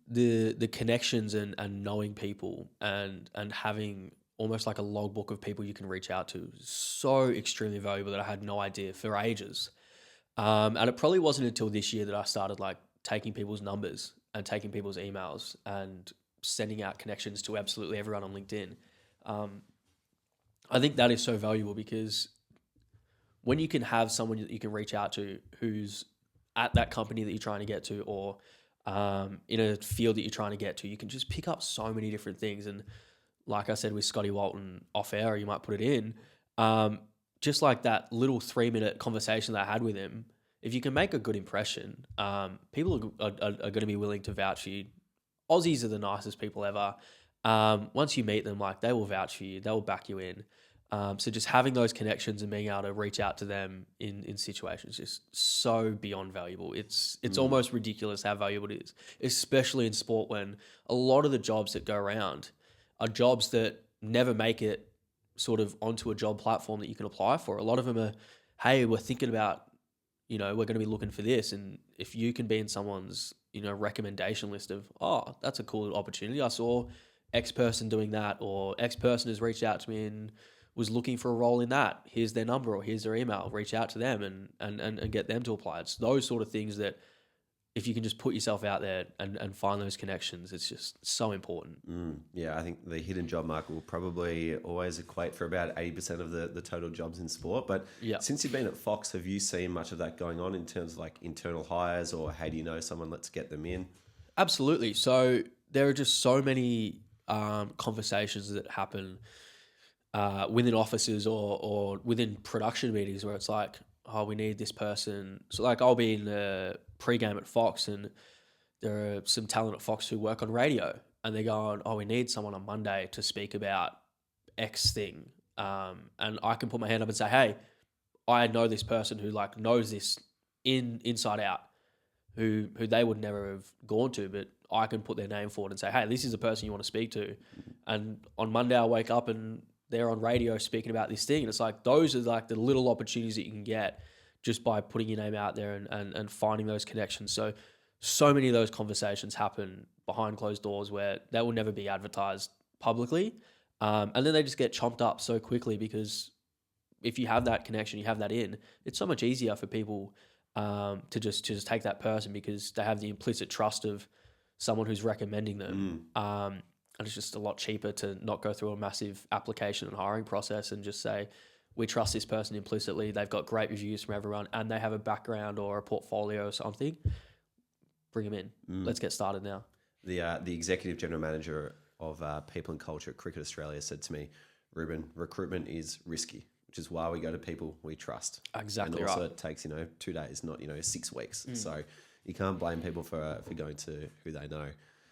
the connections and knowing people and having almost like a logbook of people you can reach out to is so extremely valuable that I had no idea for ages. And it probably wasn't until this year that I started like taking people's numbers and taking people's emails and sending out connections to absolutely everyone on LinkedIn. I think that is so valuable because when you can have someone that you can reach out to who's at that company that you're trying to get to, or in a field that you're trying to get to, you can just pick up so many different things. And like I said with Scotty Walton off air, you might put it in, just like that little 3-minute conversation that I had with him, if you can make a good impression, people are going to be willing to vouch for you. Aussies are the nicest people ever. Once you meet them, like they will vouch for you, they will back you in. So just having those connections and being able to reach out to them in situations is just so beyond valuable. It's almost ridiculous how valuable it is, especially in sport when a lot of the jobs that go around are jobs that never make it sort of onto a job platform that you can apply for. A lot of them are, hey, we're thinking about, we're going to be looking for this. And if you can be in someone's, recommendation list of, oh, that's a cool opportunity. I saw X person doing that, or X person has reached out to me and was looking for a role in that. Here's their number or here's their email. Reach out to them and get them to apply. It's those sort of things that if you can just put yourself out there and find those connections, it's just so important. Yeah, I think the hidden job market will probably always equate for about 80% of the total jobs in sport. But since you've been at Fox, have you seen much of that going on in terms of like internal hires, or how do you know someone, let's get them in? Absolutely. So there are just so many conversations that happen within offices or within production meetings where it's like, oh, we need this person. So like I'll be in the pre-game at Fox and there are some talent at Fox who work on radio and they're going, oh, we need someone on Monday to speak about X thing. And I can put my hand up and say, hey, I know this person who like knows this inside out, who they would never have gone to, but I can put their name forward and say, hey, this is the person you want to speak to. And on Monday I wake up and they're on radio speaking about this thing. And it's like, those are like the little opportunities that you can get just by putting your name out there and finding those connections. So many of those conversations happen behind closed doors where they will never be advertised publicly. And then they just get chomped up so quickly because if you have that connection, you have that in, it's so much easier for people to just take that person because they have the implicit trust of someone who's recommending them. And it's just a lot cheaper to not go through a massive application and hiring process and just say, we trust this person implicitly. They've got great reviews from everyone and they have a background or a portfolio or something. Bring them in. Let's get started now. The executive general manager of people and culture at Cricket Australia said to me, Reuben, recruitment is risky, which is why we go to people we trust. Exactly. And also right. It takes, 2 days, not, 6 weeks. So you can't blame people for going to who they know.